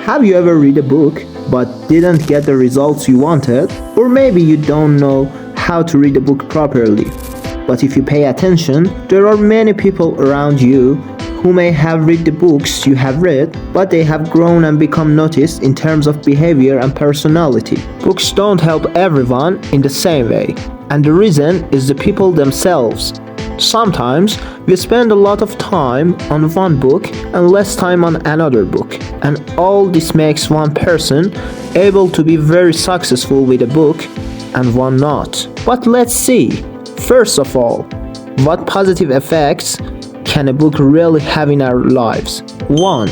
Have you ever read a book but didn't get the results you wanted? Or maybe you don't know how to read a book properly. But if you pay attention, there are many people around you who may have read the books you have read, but they have grown and become noticed in terms of behavior and personality. Books don't help everyone in the same way, and the reason is the people themselves. Sometimes we spend a lot of time on one book and less time on another book, and all this makes one person able to be very successful with a book and one not. But let's see. First of all, what positive effects can a book really have in our lives? 1.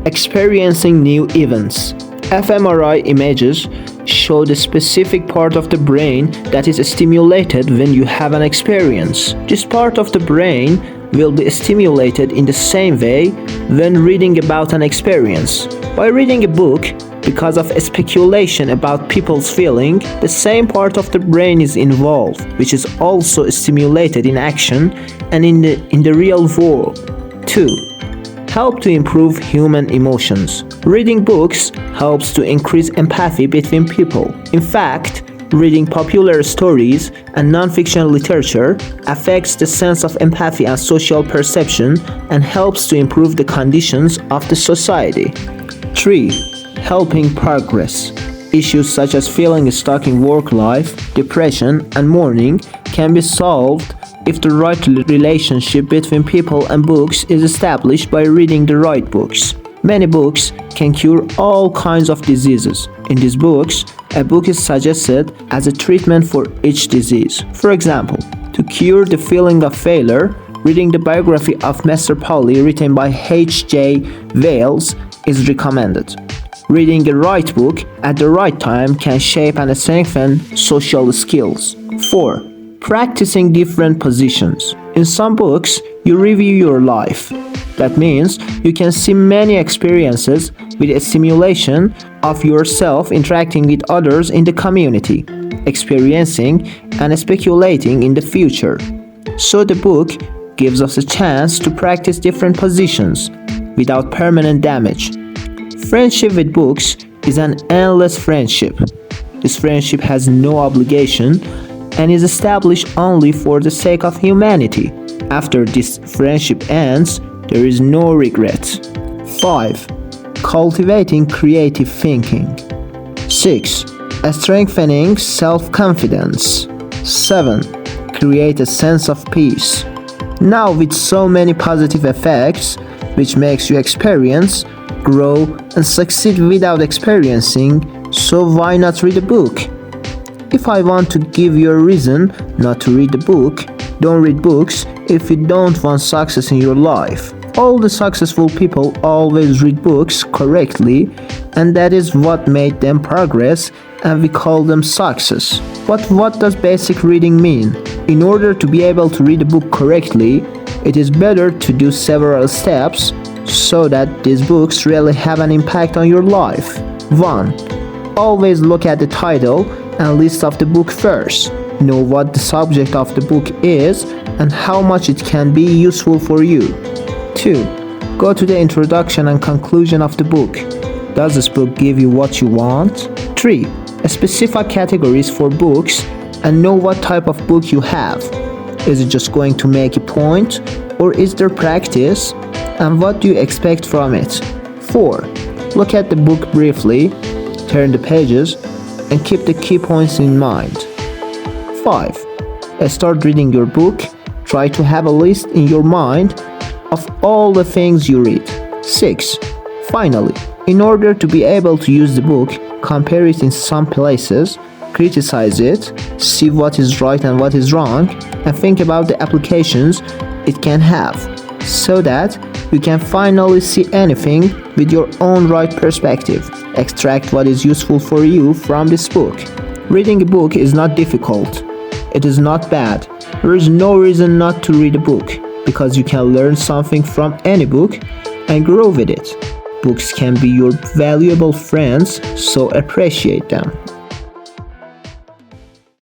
Experiencing new events. fMRI images show the specific part of the brain that is stimulated when you have an experience. This part of the brain will be stimulated in the same way when reading about an experience. By reading a book, because of speculation about people's feeling, the same part of the brain is involved, which is also stimulated in action and in the real world. 2. Help to improve human emotions. Reading books helps to increase empathy between people. In fact, reading popular stories and non-fiction literature affects the sense of empathy and social perception and helps to improve the conditions of the society. 3. Helping progress. Issues such as feeling stuck in work life, depression, and mourning can be solved if the right relationship between people and books is established by reading the right books. Many books can cure all kinds of diseases. In these books, a book is suggested as a treatment for each disease. For example, to cure the feeling of failure, reading the biography of Master Polly written by H.G. Wells is recommended. Reading the right book at the right time can shape and strengthen social skills. 4. Practicing different positions. In some books, you review your life. That means you can see many experiences with a simulation of yourself interacting with others in the community, experiencing and speculating in the future. So the book gives us a chance to practice different positions without permanent damage. Friendship with books is an endless friendship. This friendship has no obligation and is established only for the sake of humanity. After this friendship ends, there is no regret. 5. Cultivating creative thinking. 6. Strengthening self-confidence. 7. Create a sense of peace. Now, with so many positive effects, which makes you experience, grow, and succeed without experiencing, so why not read a book? If I want to give you a reason not to read a book, don't read books if you don't want success in your life. All the successful people always read books correctly, and that is what made them progress, and we call them success. But what does basic reading mean? In order to be able to read a book correctly, it is better to do several steps so that these books really have an impact on your life. 1. Always look at the title and list of the book first. Know what the subject of the book is and how much it can be useful for you. 2. Go to the introduction and conclusion of the book. Does this book give you what you want? 3. Specify categories for books and know what type of book you have. Is it just going to make a point, or is there practice? And what do you expect from it? 4. Look at the book briefly, turn the pages, and keep the key points in mind. 5. Start reading your book. Try to have a list in your mind of all the things you read. 6. Finally, in order to be able to use the book, compare it in some places, criticize it, see what is right and what is wrong, and think about the applications it can have, so that you can finally see anything with your own right perspective. Extract what is useful for you from this book. Reading a book is not difficult. It is not bad. There is no reason not to read a book, because you can learn something from any book and grow with it. Books can be your valuable friends, so appreciate them.